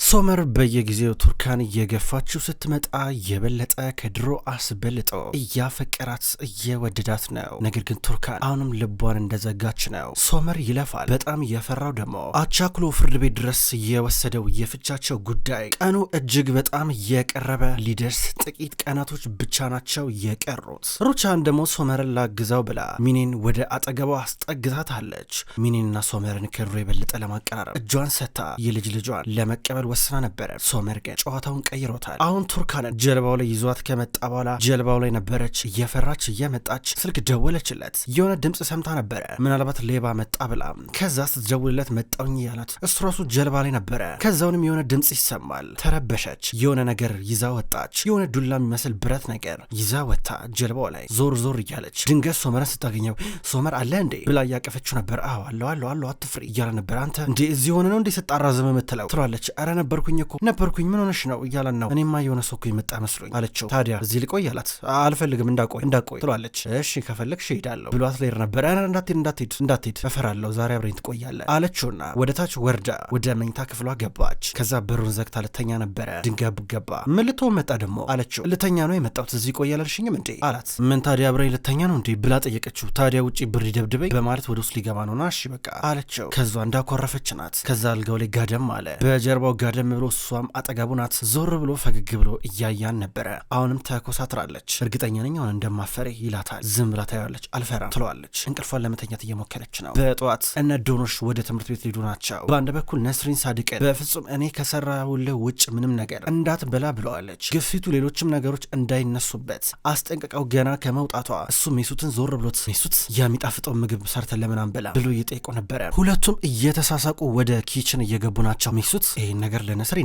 ሶመር በየጊዜው ቱርካን እየገፋችው ስትመጣ የበለጠ ከድሮ አስበልጦ እያፈቀራት እየወደዳት ነው። ነገር ግን ቱርካን አሁንም ልቧን እንደዘጋች ነው። ሶመር ይለፋል። በጣም እየፈራው ደግሞ አቻክሎ ፍርድ ቤት ድረስ የወሰደው የፍቻቸው ጉዳይ ቀኑ እጅግ በጣም እየቀረበ ሊደርስ ጥቂት ቀናቶች ብቻ ናቸው የቀሩት። ሩቻን ደግሞ ሶመርን ላግዛው ብላ ሚኔን ወደ አጠገቧ አስጠግታታለች። ሚኔንና ሶመርን ከድሮ የበለጠ ለማቀራረብ እጇን ሰታ የልጅ ልጇን ለመቀበል ወስና ነበረ። ሶመር ግን ጨዋታውን ቀይሮታል። አሁን ቱርካንን ጀልባው ላይ ይዟት ከመጣ በኋላ ጀልባው ላይ ነበረች። እየፈራች እየመጣች ስልክ ደወለችለት። የሆነ ድምፅ ሰምታ ነበረ፣ ምናልባት ሌባ መጣ ብላ። ከዛ ስትደውልለት መጣውኝ ያላት እሱ ራሱ ጀልባ ላይ ነበረ። ከዛውንም የሆነ ድምፅ ይሰማል። ተረበሸች። የሆነ ነገር ይዛ ወጣች። የሆነ ዱላ የሚመስል ብረት ነገር ይዛ ወጣ። ጀልባው ላይ ዞር ዞር እያለች ድንገት ሶመርን ስታገኘው ሶመር አለ እንዴ ብላ እያቀፈችው ነበር። አዎ አለው አትፍሪ እያለ ነበር። አንተ እንዴ እዚህ ሆነ ነው እንዴ ስጣራዘም የምትለው ትሏለች። አረ ነበርኩኝ ምን ሆነሽ ነው እያለን ነው። እኔማ የሆነ ሰው እኮ ይመጣ መስሎኝ አለችው። ታዲያ እዚህ ልቆይ አላት። አልፈልግም እንዳቆይ ትሏለች። እሺ ከፈለግሽ እሄዳለሁ ብሏት ላይ ነበር። አረ እንዳትሄድ እፈራለሁ፣ ዛሬ አብረኝ ትቆያለህ አለችውና ወደ ታች ወርዳ ወደ መኝታ ክፍሏ ገባች። ከዛ በሩን ዘግታ ልተኛ ነበረ። ድንገት ገባ። ምን ልትሆን መጣ ደግሞ አለችው። ልተኛ ነው የመጣሁት እዚህ ቆያለህ አልሽኝም እንዴ አላት። ምን ታዲያ አብረኝ ልተኛ ነው እንዴ ብላ ጠየቀችው። ታዲያ ውጪ ብር ይደብድበኝ በማለት ወደ ውስጥ ሊገባ ነውና እሺ በቃ አለችው። ከዛ እንዳኮረፈች ናት። ከዛ አልጋው ላይ ጋደም አለ። በጀርባው ጋደም ብሎ እሷም አጠገቡ ናት። ዞር ብሎ ፈገግ ብሎ እያያን ነበረ። አሁንም ተኮሳትራለች። እርግጠኛ ነኝ አሁን እንደማፈሬ ይላታል። ዝም ብላ ታያለች። አልፈራም ትለዋለች። እንቅልፏን ለመተኛት እየሞከረች ነው። በጠዋት እነ ዶኖሽ ወደ ትምህርት ቤት ሊሄዱ ናቸው። በአንድ በኩል ነስሪን ሳድቅን በፍጹም እኔ ከሰራሁልህ ውጭ ምንም ነገር እንዳትበላ ብለዋለች። ግፊቱ ሌሎችም ነገሮች እንዳይነሱበት አስጠንቅቀው ገና ከመውጣቷ እሱ ሜሱትን ዞር ብሎት ሜሱት የሚጣፍጠው ምግብ ሰርተን ለምን አንበላ ብሎ እየጠየቁ ነበረ። ሁለቱም እየተሳሳቁ ወደ ኪችን እየገቡ ናቸው። ሜሱት ይህን ነገር ለነስሪ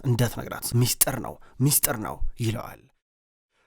እንዳትነግራት ሚስጥር ነው ይለዋል።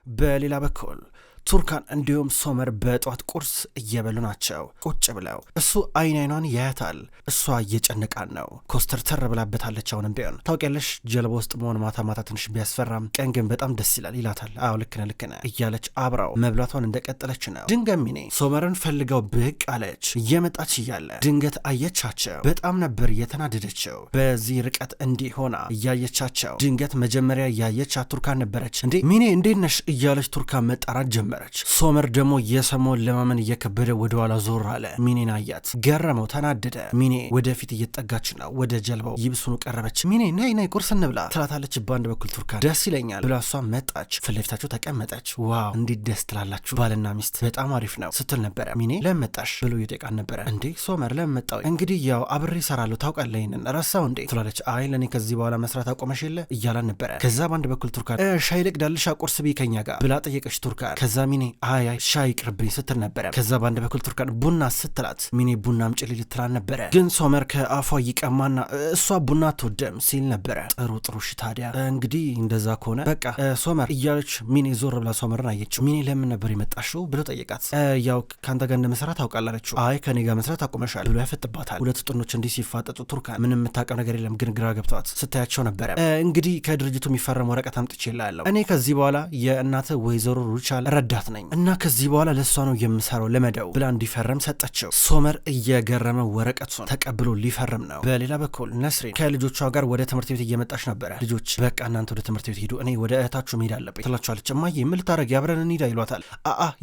በሌላ በኩል ቱርካን እንዲሁም ሶመር በጠዋት ቁርስ እየበሉ ናቸው ቁጭ ብለው። እሱ አይኗን ያያታል። እሷ እየጨነቃን ነው። ኮስተርተር ብላበታለች። አሁንም ቢሆን ታውቂያለሽ ጀልባ ውስጥ መሆን ማታ ትንሽ ቢያስፈራም ቀን ግን በጣም ደስ ይላል ይላታል። አዎ ልክ ነህ እያለች አብራው መብላቷን እንደቀጠለች ነው። ድንገት ሚኔ ሶመርን ፈልገው ብቅ አለች። እየመጣች እያለ ድንገት አየቻቸው። በጣም ነበር የተናደደችው በዚህ ርቀት እንዲህ ሆና እያየቻቸው። ድንገት መጀመሪያ እያየቻት ቱርካን ነበረች። እንዴ ሚኔ እንዴት ነሽ እያለች ቱርካን መጣራት ጀመረ። ሶመር ደግሞ የሰሞን ለማመን እየከበደ ወደ ኋላ ዞር አለ። ሚኔን አያት። ገረመው፣ ተናደደ። ሚኔ ወደፊት እየጠጋች ነው። ወደ ጀልባው ይብሱኑ ቀረበች። ሚኔ ነይ ቁርስ እንብላ ትላታለች። በአንድ በኩል ቱርካን ደስ ይለኛል ብላ እሷ መጣች። ፊት ለፊታቸው ተቀመጠች። ዋው እንዴት ደስ ትላላችሁ ባልና ሚስት በጣም አሪፍ ነው ስትል ነበረ። ሚኔ ለምን መጣሽ ብሎ እየጠየቃን ነበረ። እንዴ ሶመር ለምን መጣሁ? እንግዲህ ያው አብሬ እሰራለሁ ታውቃለህ፣ ይሄንን ረሳው እንዴ ትላለች። አይ ለእኔ ከዚህ በኋላ መስራት አቆመሽ የለ እያላን ነበረ። ከዛ በአንድ በኩል ቱርካን ሻይ ልቅዳልሽ ቁርስ ቢ ከኛ ጋር ብላ ጠየቀች ቱርካን። ከዛ ሚኔ አይ ሻይ ቅርብኝ ስትል ነበረ። ከዛ በአንድ በኩል ቱርካን ቡና ስትላት ሚኔ ቡና አምጪልኝ ልትላን ነበረ። ግን ሶመር ከአፏ ይቀማና እሷ ቡና አትወደም ሲል ነበረ። ጥሩ እሺ ታዲያ እንግዲህ እንደዛ ከሆነ በቃ ሶመር እያለች ሚኔ ዞር ብላ ሶመርን አየችው። ሚኔ ለምን ነበር የመጣሽው ብሎ ጠየቃት። ያው ከአንተ ጋር እንደመስራት ታውቃላለችው። አይ ከኔ ጋር መስራት አቁመሻል ብሎ ያፈጥባታል። ሁለት ጥኖች እንዲህ ሲፋጠጡ ቱርካን ምንም የምታውቀው ነገር የለም ግን ግራ ገብቷት ስታያቸው ነበረ። እንግዲህ ከድርጅቱ የሚፈረም ወረቀት አምጥቼልሃለሁ። እኔ ከዚህ በኋላ የእናተ ወይዘሮ ሩቻል ረዳት ነኝ እና ከዚህ በኋላ ለሷ ነው የምሰራው ለመደው ብላ እንዲፈረም ሰጠችው። ሶመር እየገረመ ወረቀቱን ተቀብሎ ሊፈርም ነው። በሌላ በኩል ነስሪን ከልጆቿ ጋር ወደ ትምህርት ቤት እየመጣች ነበረ። ልጆች በቃ እናንተ ወደ ትምህርት ቤት ሂዱ፣ እኔ ወደ እህታችሁ መሄድ አለብኝ ትላቸዋለች። እማዬ ምን ልታረጊ? አብረን እንሂዳ ይሏታል።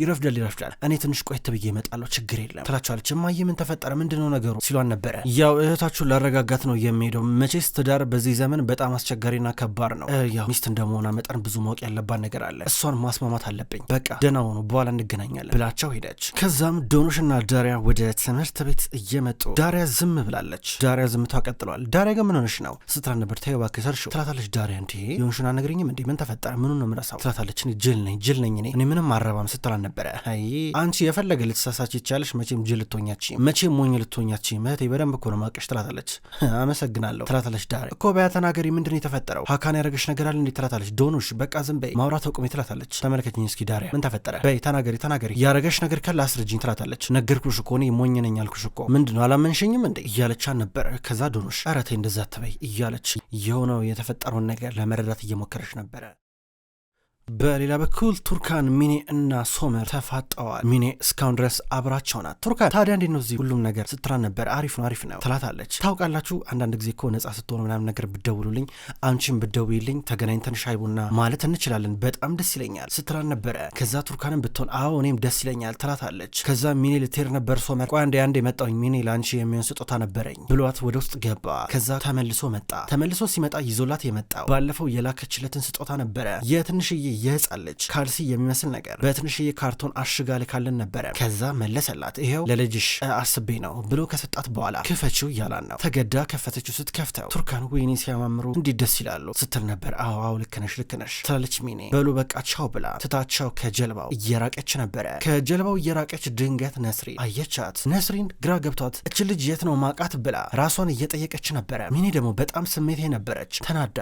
ይረፍዳል እኔ ትንሽ ቆየት ብዬ እመጣለሁ ችግር የለም ትላቸዋለች። እማዬ ምን ተፈጠረ ምንድነው ነገሩ ሲሏን ነበረ። ያው እህታችሁን ላረጋጋት ነው የሚሄደው። መቼስ ትዳር በዚህ ዘመን በጣም አስቸጋሪና ከባድ ነው። ያው ሚስት እንደመሆኗ መጠን ብዙ ማወቅ ያለባት ነገር አለ። እሷን ማስማማት አለብኝ። በቃ ደህና ሆኖ በኋላ እንገናኛለን ብላቸው ሄደች። ከዛም ዶኖሽና ዳሪያ ወደ ትምህርት ቤት እየመጡ ዳሪያ ዝም ብላለች። ዳሪያ ዝምታ ቀጥሏል። ዳሪያ ግን ምን ሆነሽ ነው ስትላት ነበር። ተይው እባክህ ሰርሽው ትላታለች። ዳሪያ እንዴ የሆንሽን አነግሪኝም እንዴ ምን ተፈጠረ ምኑን ነው የምረሳው ትላታለች። ጅል ነኝ እኔ ምንም አረባም ስትላን ነበረ። አይ አንቺ የፈለገ ልትሳሳች ይቻለሽ መቼም ጅል ልትሆኛች መቼም ሞኝ ልትሆኛች መህቴ በደንብ እኮ ነው ማቀሽ ትላታለች። አመሰግናለሁ ትላታለች። ዳሪያ እኮ በያ ተናገሪ ምንድን የተፈጠረው ሀካን ያረገሽ ነገር አለ እንዴ ትላታለች። ዶኖሽ በቃ ዝም በይ ማውራት አቁሚ ትላታለች። ተመልከችኝ እስኪ ዳሪያ ምን ተፈጠረ በይ ተናገሪ ያረገሽ ነገር ካለ አስረጅኝ ትላታለች። ነገርኩሽ እኮ እኔ ሞኝ ነኝ አልኩሽ እኮ ምንድነው አላመንሽኝም እንዴ እያለቻን ነበረ። ከዛ ዶኖሽ ኧረ ተይ እንደዛ አትበይ እያለች የሆነው የተፈጠረውን ነገር ለመረዳት እየሞከረች ነበረ። በሌላ በኩል ቱርካን ሚኔ እና ሶመር ተፋጠዋል። ሚኔ እስካሁን ድረስ አብራቸው ናት። ቱርካን ታዲያ እንዴት ነው እዚህ ሁሉም ነገር ስትራን ነበር። አሪፍ ነው ትላታለች። ታውቃላችሁ አንዳንድ ጊዜ እኮ ነጻ ስትሆኑ ምናምን ነገር ብደውሉልኝ፣ አንቺም ብደውይልኝ ተገናኝተን ሻይ ቡና ማለት እንችላለን፣ በጣም ደስ ይለኛል ስትላን ነበረ። ከዛ ቱርካንም ብትሆን አዎ እኔም ደስ ይለኛል ትላታለች። ከዛ ሚኔ ልትሄድ ነበር። ሶመር ቆይ አንዴ መጣሁኝ ሚኔ ለአንቺ የሚሆን ስጦታ ነበረኝ ብሏት ወደ ውስጥ ገባ። ከዛ ተመልሶ መጣ። ተመልሶ ሲመጣ ይዞላት የመጣው ባለፈው የላከችለትን ስጦታ ነበረ። የትንሽዬ የህፃን ልጅ ካልሲ የሚመስል ነገር በትንሽዬ ካርቶን አሽጋ ልካልን ነበረ። ከዛ መለሰላት። ይሄው ለልጅሽ አስቤ ነው ብሎ ከሰጣት በኋላ ክፈችው እያላን ነው። ተገዳ ከፈተችው። ስትከፍተው ቱርካን ወይኔ ሲያማምሩ እንዴት ደስ ይላሉ ስትል ነበር። አዎ ልክ ነሽ ትላለች ሚኔ። በሉ በቃ ቻው ብላ ትታቸው ከጀልባው እየራቀች ነበረ። ከጀልባው እየራቀች ድንገት ነስሪን አየቻት። ነስሪን ግራ ገብቷት እች ልጅ የት ነው ማቃት ብላ ራሷን እየጠየቀች ነበረ። ሚኔ ደግሞ በጣም ስሜቴ ነበረች። ተናዳ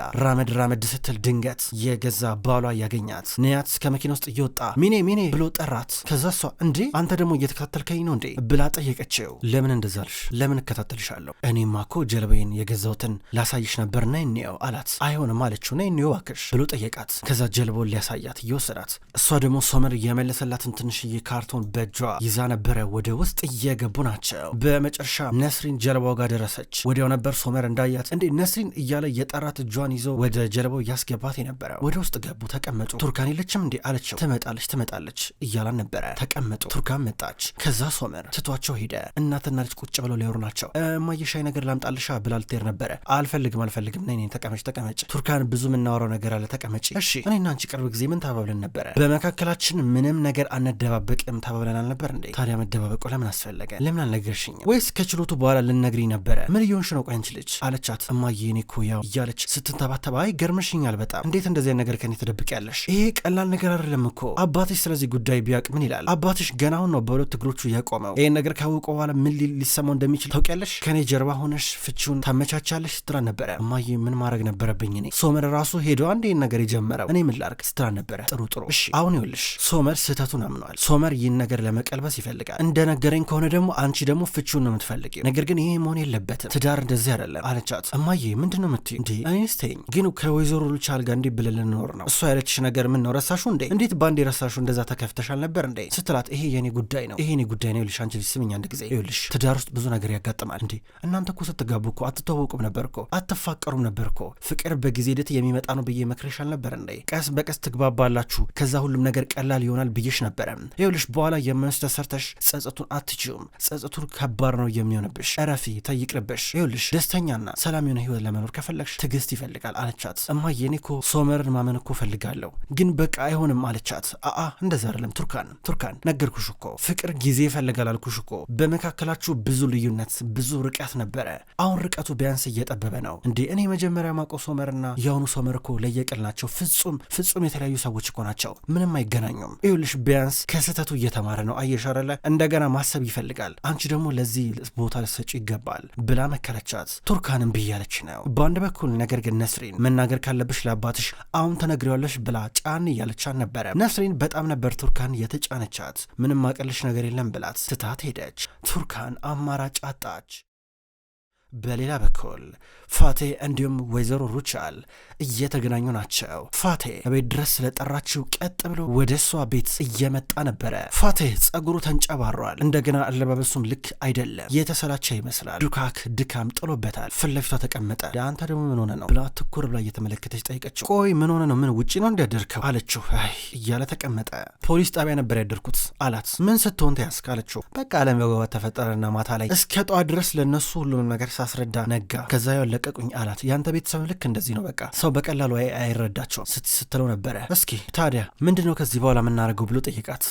ራመድ ስትል ድንገት የገዛ ባሏ ያገኛት። ንያት ከመኪና ውስጥ እየወጣ ሚኔ ብሎ ጠራት። ከዛ እሷ እንዴ አንተ ደግሞ እየተከታተልከኝ ነው እንዴ ብላ ጠየቀችው። ለምን እንደዛልሽ? ለምን እከታተልሻለሁ? እኔማ እኮ ጀልባዬን የገዛሁትን ላሳይሽ ነበር ነይ እንየው አላት። አይሆንም አለችው። ነይ እንየው እባክሽ ብሎ ጠየቃት። ከዛ ጀልባውን ሊያሳያት እየወሰዳት እሷ ደግሞ ሶመር የመለሰላትን ትንሽዬ ካርቶን በእጇ ይዛ ነበረ። ወደ ውስጥ እየገቡ ናቸው። በመጨረሻ ነስሪን ጀልባው ጋር ደረሰች። ወዲያው ነበር ሶመር እንዳያት እንዴ ነስሪን እያለ የጠራት እጇን ይዞ ወደ ጀልባው እያስገባት የነበረው። ወደ ውስጥ ገቡ። ተቀመጡ። ቱርካን የለችም እንዴ አለችው። ትመጣለች እያላን ነበረ። ተቀመጡ። ቱርካን መጣች። ከዛ ሶመር ትቷቸው ሄደ። እናትና ልጅ ቁጭ ብለው ሊያወሩ ናቸው። እማዬ ሻይ ነገር ላምጣልሻ ብላ ልትሄድ ነበረ። አልፈልግም ነይ ተቀመጭ ቱርካን ብዙ የምናወራው ነገር አለ ተቀመጪ። እሺ እኔና አንቺ ቅርብ ጊዜ ምን ተባብለን ነበረ? በመካከላችን ምንም ነገር አንደባበቅም ተባብለን አልነበር እንዴ? ታዲያ መደባበቁ ለምን አስፈለገ? ለምን አልነገርሽኝም? ወይስ ከችሎቱ በኋላ ልነግሪኝ ነበረ? ምን እየሆንሽ ነው? ቆይ አንቺ ልጅ አለቻት። እማዬ እኔ እኮ ያው እያለች ስትንተባተባ አይ ገርመሽኛል በጣም እንዴት እንደዚህ ነገር ከኔ ትደብቂያለሽ? ይሄ ቀላል ነገር አይደለም እኮ አባትሽ ስለዚህ ጉዳይ ቢያውቅ ምን ይላል? አባትሽ ገና አሁን ነው በሁለት እግሮቹ የቆመው። ይሄን ነገር ካወቀ በኋላ ምን ሊሰማው እንደሚችል ታውቂያለሽ? ከኔ ጀርባ ሆነሽ ፍቹን ታመቻቻለሽ ስትላን ነበረ። እማዬ ምን ማድረግ ነበረብኝ እኔ? ሶመር ራሱ ሄዶ አንድ ይሄን ነገር የጀመረው እኔ ምን ላድርግ ስትላን ነበረ። ጥሩ እሺ አሁን ይኸውልሽ ሶመር ስህተቱን አምኗል። ሶመር ይህን ነገር ለመቀልበስ ይፈልጋል። እንደነገረኝ ከሆነ ደግሞ አንቺ ደግሞ ፍቹን ነው የምትፈልጊው። ነገር ግን ይሄ መሆን የለበትም። ትዳር እንደዚህ አይደለም አለቻት። እማዬ ምንድነው የምትይው እንዴ? እኔስ ተይኝ ግን ከወይዘሮ ሉቻል ጋር እንዴ ብለን ልንኖር ነው። እሷ ያለችሽ ነገር ምን ነው ረሳሹ እንዴ? እንዴት ባንዴ ረሳሹ? እንደዛ ተከፍተሻል ነበር እንዴ ስትላት ይሄ የኔ ጉዳይ ነው ይኸውልሽ አንቺ ስሚኝ አንድ ጊዜ ይኸውልሽ ትዳር ውስጥ ብዙ ነገር ያጋጥማል እንዴ። እናንተ እኮ ስትጋቡ እኮ አትተዋወቁም ነበር እኮ አትፋቀሩም ነበር እኮ። ፍቅር በጊዜ ሂደት የሚመጣ ነው ብዬ መክረሻል ነበር እንዴ? ቀስ በቀስ ትግባባላችሁ፣ ከዛ ሁሉም ነገር ቀላል ይሆናል ብዬሽ ነበረ። ይኸውልሽ በኋላ የምንስተ ሰርተሽ ጸጸቱን አትችዩም። ጸጸቱን ከባድ ነው የሚሆንብሽ። እረፊ ተይቅርብሽ። ይኸውልሽ ደስተኛና ሰላም የሆነ ህይወት ለመኖር ከፈለግሽ ትዕግስት ይፈልጋል አለቻት። እማዬ እኔ እኮ ሶመርን ማመን እኮ ፈልጋለሁ ግን በቃ አይሆንም አለቻት። እንደዛ አይደለም ቱርካን ነገርኩሽ እኮ ፍቅር ጊዜ ይፈልጋል አልኩሽ እኮ። በመካከላችሁ ብዙ ልዩነት ብዙ ርቀት ነበረ። አሁን ርቀቱ ቢያንስ እየጠበበ ነው እንዴ። እኔ መጀመሪያ ማውቀው ሶመርና የአሁኑ ሶመር እኮ ለየቅል ናቸው። ፍጹም የተለያዩ ሰዎች እኮ ናቸው። ምንም አይገናኙም። ይኸውልሽ ቢያንስ ከስህተቱ እየተማረ ነው። አየሽ አይደለ? እንደገና ማሰብ ይፈልጋል። አንቺ ደግሞ ለዚህ ቦታ ልትሰጪ ይገባል ብላ መከረቻት። ቱርካንም ብያለች ነው በአንድ በኩል። ነገር ግን ነስሪን መናገር ካለብሽ ለአባትሽ አሁን ተነግሪዋለሽ ብላ ጫን እያለቻት ነበረ። ነስሪን በጣም ነበር ቱርካን የተጫነቻት። ምንም አቀልሽ ነገር የለም ብላት ትታት ሄደች። ቱርካን አማራጭ አጣች። በሌላ በኩል ፋቴ እንዲሁም ወይዘሮ ሩቻል እየተገናኙ ናቸው። ፋቴ ቤት ድረስ ስለጠራችው ቀጥ ብሎ ወደ እሷ ቤት እየመጣ ነበረ። ፋቴ ጸጉሩ ተንጨባሯል። እንደገና አለባበሱም ልክ አይደለም። የተሰላቸ ይመስላል። ድካም ጥሎበታል። ፊት ለፊቷ ተቀመጠ። አንተ ደግሞ ምን ሆነ ነው ብላ ትኩር ብላ እየተመለከተች ጠይቀችው። ቆይ ምን ሆነ ነው? ምን ውጪ ነው እንዲያደርከው አለችው። አይ እያለ ተቀመጠ። ፖሊስ ጣቢያ ነበር ያደርኩት አላት። ምን ስትሆን ተያዝክ አለችው። በቃ አለመግባባት ተፈጠረና ማታ ላይ እስከ ጠዋት ድረስ ለነሱ ሁሉንም ነገር ሳስረዳ ነጋ። ከዛ ያለቀቁኝ አላት። ያንተ ቤተሰብ ልክ እንደዚህ ነው። በቃ ሰው በቀላሉ አይረዳቸውም ስትለው ነበረ። እስኪ ታዲያ ምንድነው ከዚህ በኋላ የምናደርገው ብሎ ጠይቃት።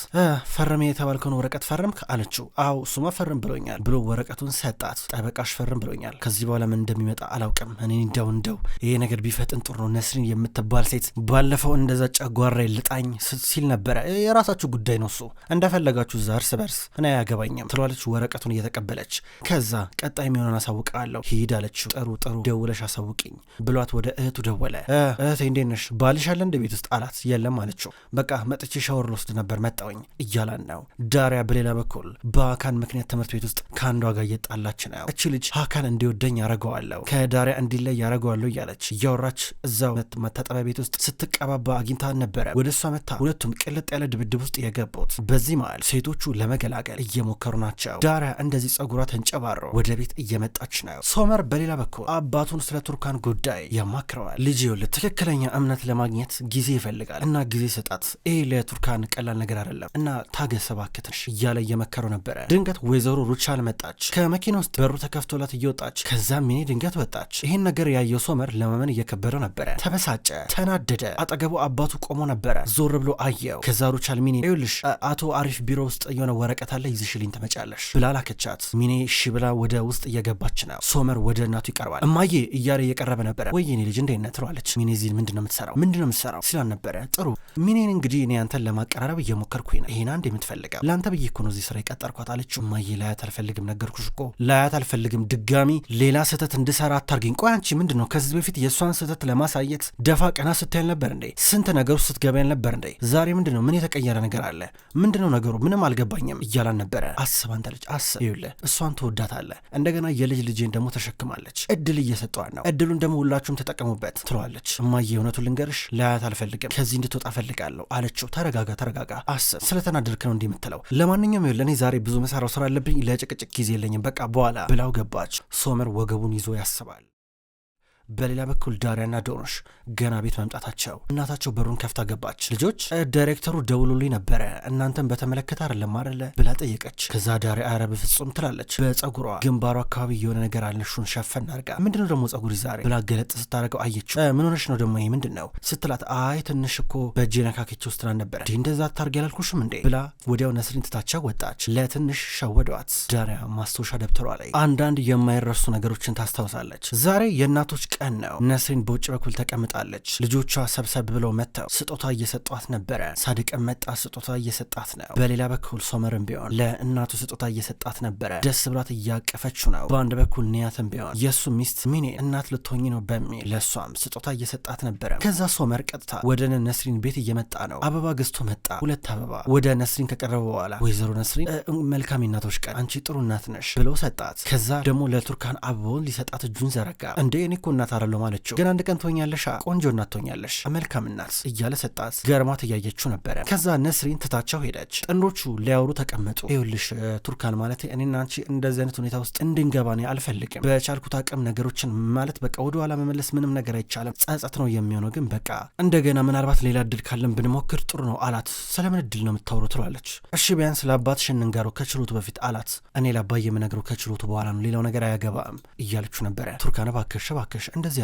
ፈረም የተባልከውን ወረቀት ፈረምክ አለችው። አው እሱማ ፈርም ብሎኛል ብሎ ወረቀቱን ሰጣት። ጠበቃሽ ፈርም ብሎኛል። ከዚህ በኋላ ምን እንደሚመጣ አላውቅም። እኔ እንደው ይሄ ነገር ቢፈጥን ጥሩ ነው። ነስሪን የምትባል ሴት ባለፈው እንደዛ ጨጓራ ልጣኝ ሲል ነበረ። የራሳችሁ ጉዳይ ነው እሱ እንደፈለጋችሁ እዛ እርስ በርስ እኔ አያገባኝም ትሏለች ወረቀቱን እየተቀበለች። ከዛ ቀጣይ የሚሆነውን አሳውቃ አውቃለሁ ሂድ አለችው። ጥሩ ደውለሽ አሳውቂኝ ብሏት ወደ እህቱ ደወለ። እህቴ እንዴት ነሽ? ባልሽ አለ እንደ ቤት ውስጥ አላት። የለም አለችው። በቃ መጥቼ ሻወር ልወስድ ነበር መጣሁኝ እያላን ነው። ዳሪያ በሌላ በኩል በሀካን ምክንያት ትምህርት ቤት ውስጥ ከአንዷ ጋር እየጣላች ነው። እቺ ልጅ ሀካን እንዲወደኝ ያረገዋለሁ ከዳሪያ እንዲለይ ያረገዋለሁ እያለች እያወራች እዛው መታጠቢያ ቤት ውስጥ ስትቀባባ አግኝታ ነበረ። ወደ እሷ መታ ሁለቱም ቅልጥ ያለ ድብድብ ውስጥ የገቡት። በዚህ መሃል ሴቶቹ ለመገላገል እየሞከሩ ናቸው። ዳሪያ እንደዚህ ጸጉሯ ተንጨባሮ ወደ ቤት እየመጣች ነው። ሶመር በሌላ በኩል አባቱን ስለ ቱርካን ጉዳይ ያማክረዋል። ልጅ ይኸውልህ ትክክለኛ እምነት ለማግኘት ጊዜ ይፈልጋል እና ጊዜ ስጣት። ይሄ ለቱርካን ቀላል ነገር አይደለም እና ታገስ እባክህ ትንሽ እያለ እየመከረው ነበረ። ድንገት ወይዘሮ ሩቻል መጣች። ከመኪና ውስጥ በሩ ተከፍቶላት እየወጣች ከዛ ሚኔ ድንገት ወጣች። ይሄን ነገር ያየው ሶመር ለመመን እየከበደው ነበረ። ተበሳጨ፣ ተናደደ። አጠገቡ አባቱ ቆሞ ነበረ። ዞር ብሎ አየው። ከዛ ሩቻል ሚኔ ይኸውልሽ አቶ አሪፍ ቢሮ ውስጥ የሆነ ወረቀት አለ ይዝሽልኝ ትመጫለሽ ብላ ላከቻት። ሚኔ እሺ ብላ ወደ ውስጥ እየገባች ነው። ሶመር ወደ እናቱ ይቀርባል። እማዬ እያለ እየቀረበ ነበረ። ወይ የኔ ልጅ እንዴት ነህ ትለዋለች። ሚኔ እዚህ ምንድነው የምትሰራው ሲላን ነበረ። ጥሩ ሚኔን እንግዲህ እኔ አንተን ለማቀራረብ እየሞከርኩኝ ነው። ይሄን አንድ የምትፈልገው ለአንተ ብዬ እኮ ነው እዚህ ስራ የቀጠርኳት አለችው። እማዬ ላያት አልፈልግም፣ ነገርኩሽ እኮ ላያት አልፈልግም። ድጋሚ ሌላ ስህተት እንድሰራ አታርገኝ። ቆይ አንቺ ምንድነው ከዚህ በፊት የእሷን ስህተት ለማሳየት ደፋ ቀና ስትል ነበር እንዴ? ስንት ነገር ውስጥ ስትገባ ነበር እንዴ? ዛሬ ምንድነው? ምን የተቀየረ ነገር አለ? ምንድነው ነገሩ? ምንም አልገባኝም እያላን ነበረ። አስብ አንተ ልጅ አስብ። ይኸውልህ እሷን ትወዳታለህ፣ እንደገና የልጅ ልጄን ደግሞ ተሸክማለች። እድል እየሰጠዋት ነው። እድሉን ደግሞ ሁላችሁም ተጠቀሙበት ትለዋለች። እማዬ እውነቱን ልንገርሽ ላያት አልፈልግም፣ ከዚህ እንድትወጣ ፈልጋለሁ አለችው። ተረጋጋ አስብ። ስለተናደድክ ነው እንዲህ የምትለው። ለማንኛውም ይኸውልህ እኔ ዛሬ ብዙ መሰራው ስራ አለብኝ፣ ለጭቅጭቅ ጊዜ የለኝም፣ በቃ በኋላ ብላው ገባች። ሶመር ወገቡን ይዞ ያስባል። በሌላ በኩል ዳሪያና ዶኖሽ ገና ቤት መምጣታቸው እናታቸው በሩን ከፍታ ገባች። ልጆች ዳይሬክተሩ ደውሎልኝ ነበረ እናንተን በተመለከተ አይደለም አይደለ ብላ ጠየቀች። ከዛ ዳሪያ ኧረ በፍጹም ትላለች። በጸጉሯ ግንባሯ አካባቢ የሆነ ነገር አልነሹን ሸፈን አድርጋ ምንድነው ደግሞ ጸጉር ዛሬ ብላ ገለጥ ስታደርገው አየችው። ምን ሆነሽ ነው ደግሞ ይሄ ምንድነው ስትላት አይ ትንሽ እኮ በእጄ ነካከች ውስጥ ነበረ እንደዛ አታርጊ ያላልኩሽም እንዴ ብላ ወዲያው ነስሪን ትታቻው ወጣች። ለትንሽ ሸወዷት። ዳሪያ ማስታወሻ ደብተሯ ላይ አንዳንድ የማይረሱ ነገሮችን ታስታውሳለች። ዛሬ የእናቶች ቀን ነው። ነስሪን በውጭ በኩል ተቀምጣለች። ልጆቿ ሰብሰብ ብለው መጥተው ስጦታ እየሰጧት ነበረ። ሳድቅም መጣ ስጦታ እየሰጣት ነው። በሌላ በኩል ሶመርም ቢሆን ለእናቱ ስጦታ እየሰጣት ነበረ። ደስ ብላት እያቀፈችው ነው። በአንድ በኩል ኒያትም ቢሆን የእሱ ሚስት ሚኔ እናት ልትሆኝ ነው በሚል ለእሷም ስጦታ እየሰጣት ነበረ። ከዛ ሶመር ቀጥታ ወደ ነስሪን ቤት እየመጣ ነው። አበባ ገዝቶ መጣ። 2 አበባ ወደ ነስሪን ከቀረበ በኋላ ወይዘሮ ነስሪን መልካም እናቶች ቀን አንቺ ጥሩ እናት ነሽ ብሎ ሰጣት። ከዛ ደግሞ ለቱርካን አበባውን ሊሰጣት እጁን ዘረጋ። እንዴ እኔ እኮ እናት አይደለሁ ማለችው። ግን አንድ ቀን ትሆኛለሽ፣ ቆንጆ እናት ትሆኛለሽ፣ መልካም እናት እያለ ሰጣት። ገርማት እያየችው ነበረ። ከዛ ነስሪን ትታቸው ሄደች። ጥንዶቹ ሊያወሩ ተቀመጡ። ይኸውልሽ ቱርካን ማለት እኔና አንቺ እንደዚህ አይነት ሁኔታ ውስጥ እንድንገባ እኔ አልፈልግም። በቻልኩት አቅም ነገሮችን ማለት በቃ ወደ ኋላ መመለስ ምንም ነገር አይቻልም። ጸጸት ነው የሚሆነው። ግን በቃ እንደገና ምናልባት ሌላ እድል ካለን ብንሞክር ጥሩ ነው አላት። ስለምን እድል ነው የምታወሩ ትሏለች። እሺ ቢያንስ ለአባትሽ እንንገረው ከችሎቱ በፊት አላት። እኔ ለአባዬ የምነግረው ከችሎቱ በኋላ ነው፣ ሌላው ነገር አያገባም እያለችው ነበረ። ቱርካን እባክሽ እንደዚህ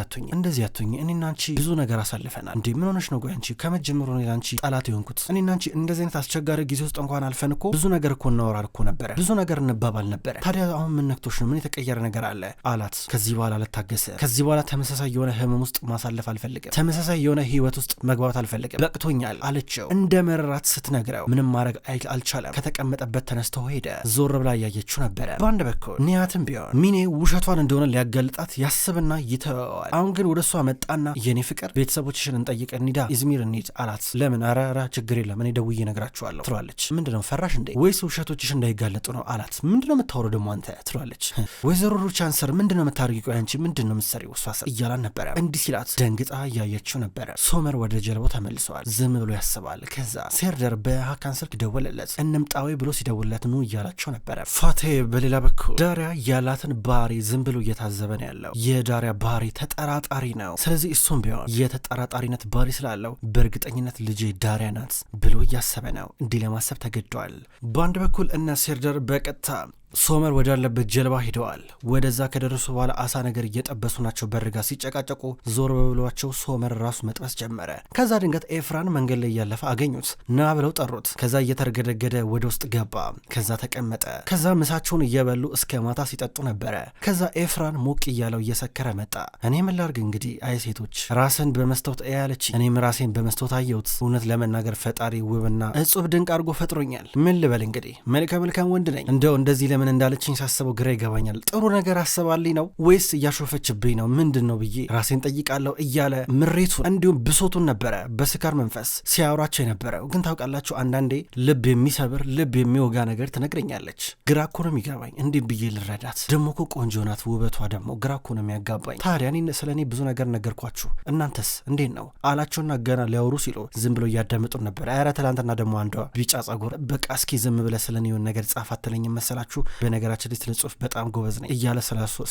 አትሁኝ፣ እኔና አንቺ ብዙ ነገር አሳልፈናል። እንዴ ምን ሆነሽ ነው? አንቺ ከመጀመሩ ነው አንቺ ጠላት የሆንኩት። እኔና አንቺ እንደዚህ አይነት አስቸጋሪ ጊዜ ውስጥ እንኳን አልፈን እኮ ብዙ ነገር እኮ እናወራል እኮ ነበረ፣ ብዙ ነገር እንባባል ነበረ። ታዲያ አሁን ምን ነክቶሽ ነው? ምን የተቀየረ ነገር አለ አላት። ከዚህ በኋላ አልታገሰ። ከዚህ በኋላ ተመሳሳይ የሆነ ህመም ውስጥ ማሳለፍ አልፈልግም፣ ተመሳሳይ የሆነ ህይወት ውስጥ መግባት አልፈልግም፣ በቅቶኛል አለችው። እንደ መረራት ስትነግረው ምንም ማድረግ አልቻለም። ከተቀመጠበት ተነስተው ሄደ። ዞር ብላ እያየችው ነበረ። በአንድ በኩል ኒያትም ቢሆን ሚኔ ውሸቷን እንደሆነ ሊያጋልጣት ያስብና ይተወዋል። አሁን ግን ወደ እሷ መጣና የኔ ፍቅር ቤተሰቦችሽን እንጠይቅ እንሂዳ ኢዝሚር እንሂድ አላት። ለምን? ኧረ ችግር የለም እኔ ደውዬ እነግራችኋለሁ ትሏለች። ምንድነው ፈራሽ እንዴ ወይስ ውሸቶችሽ እንዳይጋለጡ ነው አላት። ምንድነው የምታወራው ደግሞ አንተ ትሏለች። ወይዘሮ ሩቻን ስር ምንድነው የምታርጊው አንቺ ምንድነው የምትሰሪው እሷ ስር እያላን ነበረ። እንዲህ ሲላት ደንግጣ እያየችው ነበረ። ሶመር ወደ ጀልባው ተመልሰዋል። ዝም ብሎ ያስባል። ከዛ ሴርደር በሀካን ስልክ ደወለለት። እንምጣዊ ብሎ ሲደውልለት ኑ እያላቸው ነበረ። ፋቴ በሌላ በኩል ዳሪያ ያላትን ባህሪ ዝም ብሎ እየታዘበ ነው ያለው። የዳሪያ ባህሪ ተጠራጣሪ ነው። ስለዚህ እሱም ቢሆን የተጠራጣሪነት ባህሪ ስላለው በእርግጠኝነት ልጄ ዳሪያ ናት ብሎ እያሰበ ነው። እንዲህ ለማሰብ ተገዷል። በአንድ በኩል እነ ሴርደር በቀጥታ ሶመር ወዳለበት ጀልባ ሄደዋል። ወደዛ ከደረሱ በኋላ አሳ ነገር እየጠበሱ ናቸው። በርጋ ሲጨቃጨቁ ዞር በብሏቸው ሶመር ራሱ መጥበስ ጀመረ። ከዛ ድንገት ኤፍራን መንገድ ላይ እያለፈ አገኙት። ና ብለው ጠሩት። ከዛ እየተርገደገደ ወደ ውስጥ ገባ። ከዛ ተቀመጠ። ከዛ ምሳቸውን እየበሉ እስከ ማታ ሲጠጡ ነበረ። ከዛ ኤፍራን ሞቅ እያለው እየሰከረ መጣ። እኔ ምን ላድርግ እንግዲህ አይ ሴቶች ራስን በመስታወት ያለች፣ እኔም ራሴን በመስታወት አየሁት። እውነት ለመናገር ፈጣሪ ውብና እጹብ ድንቅ አድርጎ ፈጥሮኛል። ምን ልበል እንግዲህ መልከ መልካም ወንድ ነኝ። እንደው እንደዚህ ምን እንዳለችኝ ሳስበው ግራ ይገባኛል። ጥሩ ነገር አስባልኝ ነው ወይስ እያሾፈችብኝ ነው ምንድን ነው ብዬ ራሴን ጠይቃለሁ እያለ ምሬቱን እንዲሁም ብሶቱን ነበረ በስካር መንፈስ ሲያወራቸው የነበረው። ግን ታውቃላችሁ አንዳንዴ ልብ የሚሰብር ልብ የሚወጋ ነገር ትነግረኛለች። ግራ እኮ ነው የሚገባኝ እንዲህ ብዬ ልረዳት። ደሞ እኮ ቆንጆ ናት፣ ውበቷ ደግሞ ግራ እኮ ነው የሚያጋባኝ። ታዲያ እኔ ስለ እኔ ብዙ ነገር ነገርኳችሁ፣ እናንተስ እንዴት ነው አላቸውና ገና ሊያወሩ ሲሉ ዝም ብሎ እያዳመጡን ነበረ። ኧረ ትላንትና ደግሞ አንዷ ቢጫ ጸጉር በቃ እስኪ ዝም ብለህ ስለ እኔ የሆነ ነገር ጻፍ አትለኝም መሰላችሁ? በነገራችን ላይ ስለ ጽሁፍ በጣም ጎበዝ ነኝ እያለ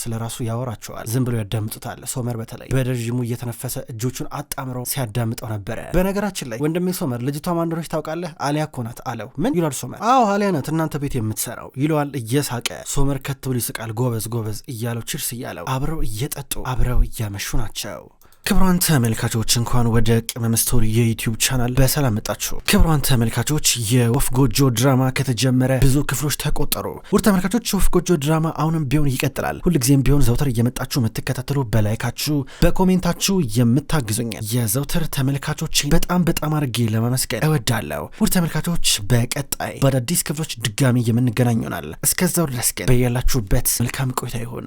ስለ ራሱ ያወራቸዋል። ዝም ብሎ ያዳምጡታል። ሶመር በተለይ በረዥሙ እየተነፈሰ እጆቹን አጣምረው ሲያዳምጠው ነበረ። በነገራችን ላይ ወንድሜ ሶመር ልጅቷ ማን እንደሆነች ታውቃለህ? አሊያ እኮ ናት አለው። ምን ይሏል ሶመር? አዎ አሊያ ናት እናንተ ቤት የምትሰራው ይለዋል እየሳቀ። ሶመር ከት ብሎ ይስቃል። ጎበዝ ጎበዝ እያለው ቺርስ እያለው አብረው እየጠጡ አብረው እያመሹ ናቸው። ክብሯን ተመልካቾች እንኳን ወደ ቅመም ስቶሪ የዩቲዩብ ቻናል በሰላም መጣችሁ። ክብሯን ተመልካቾች የወፍ ጎጆ ድራማ ከተጀመረ ብዙ ክፍሎች ተቆጠሩ። ውድ ተመልካቾች የወፍ ጎጆ ድራማ አሁንም ቢሆን ይቀጥላል። ሁልጊዜም ቢሆን ዘውትር እየመጣችሁ የምትከታተሉ በላይካችሁ በኮሜንታችሁ የምታግዙኝ የዘውትር ተመልካቾች በጣም አድርጌ ለማመስገን እወዳለሁ። ውድ ተመልካቾች በቀጣይ በአዳዲስ ክፍሎች ድጋሚ የምንገናኝ ይሆናል። እስከዛው ድረስ ግን በያላችሁበት መልካም ቆይታ ይሁን።